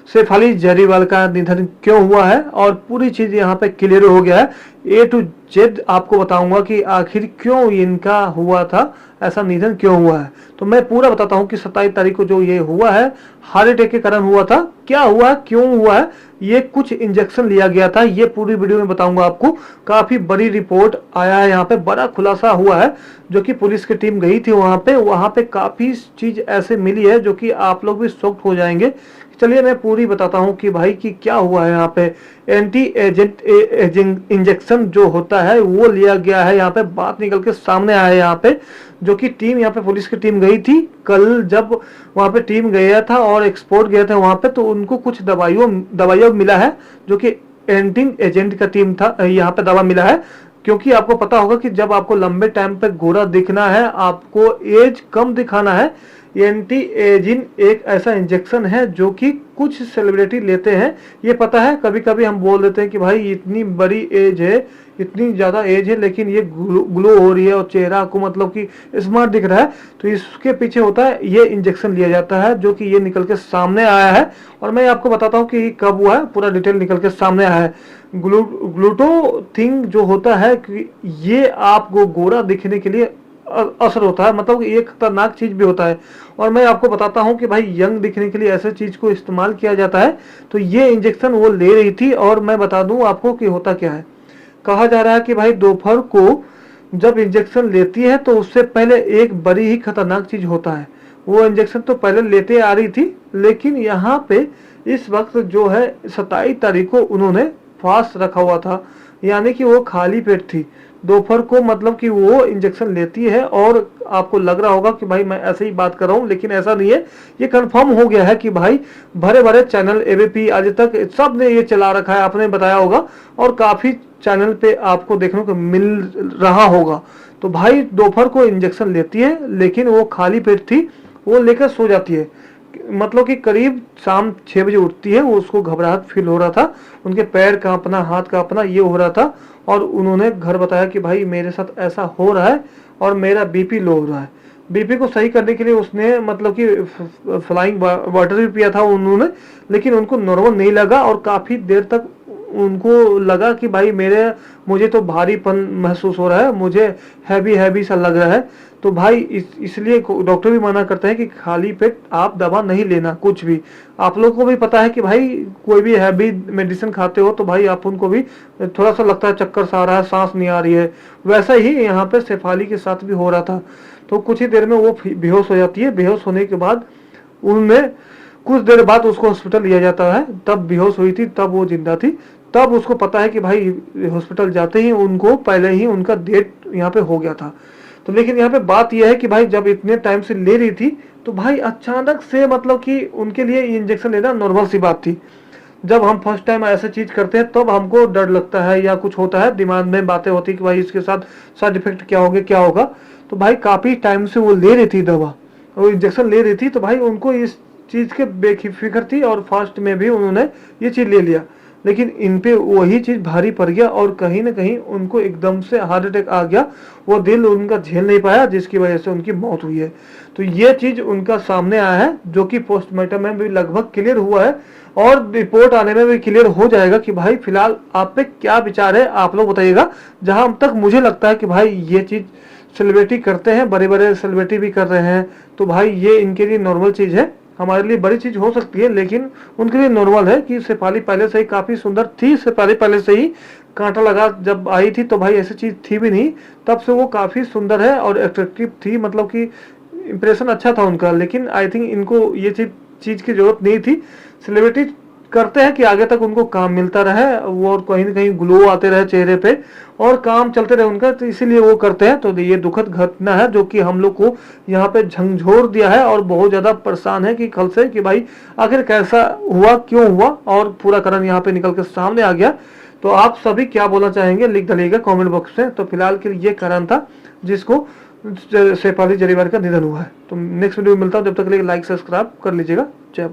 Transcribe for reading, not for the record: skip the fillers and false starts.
सैफ अली जरीवाल का निधन क्यों हुआ है और पूरी चीज यहाँ पे क्लियर हो गया है। ए टू जेड आपको बताऊंगा कि आखिर क्यों इनका हुआ था, ऐसा निधन क्यों हुआ है। तो मैं पूरा बताता हूँ कि 27 तारीख को जो ये हुआ है हार्ट अटैक के कारण हुआ था, क्या हुआ, क्यों हुआ है, ये कुछ इंजेक्शन लिया गया था, ये पूरी वीडियो में बताऊंगा आपको। काफी बड़ी रिपोर्ट आया है, यहाँ पे बड़ा खुलासा हुआ है, जो कि पुलिस की टीम गई थी वहां पे काफी चीज ऐसे मिली है जो कि आप लोग भी शॉक्ड हो जाएंगे। चलिए मैं पूरी बताता हूँ कि भाई कि क्या हुआ है। यहाँ पे एंटी एजेंट इंजेक्शन जो होता है वो लिया गया है, यहाँ पे बात निकल के सामने आया है। यहाँ पे जो कि टीम, यहाँ पे पुलिस की टीम गई थी कल, जब वहाँ पे टीम गया था और एक्सपोर्ट गया था वहाँ पे, तो उनको कुछ दवाइयों मिला है जो कि एंटी एजेंट का टीम था, यहाँ पे दवा मिला है। क्योंकि आपको पता होगा कि जब आपको लंबे टाइम पे गोरा दिखना है, आपको एज कम दिखाना है, एंटी एजिंग एक ऐसा इंजेक्शन है जो कि कुछ सेलिब्रिटी लेते हैं। ये पता है, कभी कभी हम बोल देते हैं कि भाई इतनी बड़ी एज है, इतनी ज्यादा एज है, लेकिन ये ग्लो हो रही है और चेहरा को मतलब कि स्मार्ट दिख रहा है, तो इसके पीछे होता है ये इंजेक्शन लिया जाता है, जो कि ये निकल के सामने आया है। और मैं आपको बताता हूँ कि कब हुआ है, पूरा डिटेल निकल के सामने आया है। ग्लूटोथिंग जो होता है कि ये आपको गोरा दिखने के लिए असर होता है, मतलब ये खतरनाक चीज भी होता है। और मैं आपको बताता हूं कि भाई यंग दिखने के लिए ऐसे चीज को इस्तेमाल किया जाता है। तो ये इंजेक्शन वो ले रही थी, और मैं बता दूं आपको कि होता क्या है। कहा जा रहा है कि भाई दोपहर को जब इंजेक्शन लेती है तो उससे पहले एक बड़ी ही खतरनाक चीज होता है। वो इंजेक्शन तो पहले लेते आ रही थी, लेकिन यहाँ पे इस वक्त जो है 27 तारीख को उन्होंने फास्ट रखा हुआ था, यानी कि वो खाली पेट थी दोपहर को, मतलब कि वो इंजेक्शन लेती है। और आपको लग रहा होगा कि भाई मैं ऐसे ही बात कर रहा हूँ, लेकिन ऐसा नहीं है, ये कंफर्म हो गया है कि भाई भरे भरे चैनल एबीपी आज तक सब ने ये चला रखा है, आपने बताया होगा, और काफी चैनल पे आपको देखने को मिल रहा होगा। तो भाई दोपहर को इंजेक्शन लेती है, लेकिन वो खाली पेट थी, वो लेकर सो जाती है। मतलब कि करीब शाम 6 बजे उठती है, वो उसको घबराहट फील हो रहा था, उनके पैर कांपना, हाथ कांपना ये हो रहा था। और उन्होंने घर बताया कि भाई मेरे साथ ऐसा हो रहा है और मेरा बीपी लो हो रहा है। बीपी को सही करने के लिए उसने मतलब कि फ्लाइंग वाटर भी पिया था उन्होंने, लेकिन उनको नॉर्मल नहीं लगा, और काफी देर तक उनको लगा कि भाई मुझे तो भारीपन महसूस हो रहा है, मुझे हैवी हैवी सा लग रहा है। तो भाई इसलिए डॉक्टर भी मना करते हैं कि खाली पेट आप दवा नहीं लेना कुछ भी। आप लोगों को भी पता है कि भाई कोई भी हैवी मेडिसिन खाते हो तो भाई आप उनको भी थोड़ा सा लगता है चक्कर सा आ रहा है, सांस नहीं आ रही है। वैसा ही यहाँ पे शेफाली के साथ भी हो रहा था। तो कुछ ही देर में वो बेहोश हो जाती है। बेहोश होने के बाद उनमें कुछ देर बाद उसको हॉस्पिटल लिया जाता है। तब बेहोश हुई थी, तब वो जिंदा थी। तब उसको पता है कि भाई हॉस्पिटल जाते ही उनको पहले ही उनका डेट यहाँ पे हो गया था। तो लेकिन यहाँ पे बात यह है कि भाई जब इतने टाइम से ले रही थी, तो भाई अचानक से मतलब कि उनके लिए इंजेक्शन लेना नॉर्मल सी बात थी। जब हम फर्स्ट टाइम ऐसा चीज करते हैं तब हमको डर लगता है या कुछ होता है, दिमाग में बातें होती कि भाई इसके साथ साइड इफेक्ट क्या होंगे, क्या होगा। तो भाई काफी टाइम से वो ले रही थी दवा, वो इंजेक्शन ले रही थी, तो भाई उनको इस चीज के बेफिक्र थी, और फास्ट में भी उन्होंने ये चीज ले लिया। लेकिन इन पे वही चीज भारी पड़ गया, और कहीं ना कहीं उनको एकदम से हार्ट अटैक आ गया। वो दिल उनका झेल नहीं पाया, जिसकी वजह से उनकी मौत हुई है। तो ये चीज उनका सामने आया है, जो कि पोस्टमार्टम में भी लगभग क्लियर हुआ है, और रिपोर्ट आने में भी क्लियर हो जाएगा कि भाई फिलहाल आप पे क्या विचार है, आप लोग बताइएगा। जहां तक मुझे लगता है कि भाई ये चीज सेलिब्रिटी करते हैं, बड़े बड़े सेलिब्रिटी भी कर रहे हैं, तो भाई ये इनके लिए नॉर्मल चीज है। हमारे लिए बड़ी चीज हो सकती है, लेकिन उनके लिए नॉर्मल है कि शेफाली पहले से ही काफी सुंदर थी। शेफाली पहले से ही कांटा लगा जब आई थी तो भाई ऐसी चीज थी भी नहीं, तब से वो काफी सुंदर है और अट्रैक्टिव थी, मतलब कि इंप्रेशन अच्छा था उनका। लेकिन आई थिंक इनको ये चीज की जरूरत नहीं थी। सेलिब्रिटी करते हैं कि आगे तक उनको काम मिलता रहे, वो और कहीं ना कहीं ग्लो आते रहे चेहरे पे, और काम चलते रहे उनका, तो इसीलिए वो करते हैं। तो ये दुखद घटना है जो कि हम लोग को यहाँ पे झंझोर दिया है, और बहुत ज्यादा परेशान है कि कल से कि भाई आखिर कैसा हुआ, क्यों हुआ, और पूरा कारण यहाँ पे निकल के सामने आ गया। तो आप सभी क्या बोलना चाहेंगे लिख डालिएगा कमेंट बॉक्स में। तो फिलहाल के लिए ये कारण था जिसको शेफाली जरीवाल का निधन हुआ है। तो नेक्स्ट वीडियो में मिलता हूँ, जब तक के लिए लाइक सब्सक्राइब कर लीजिएगा। जय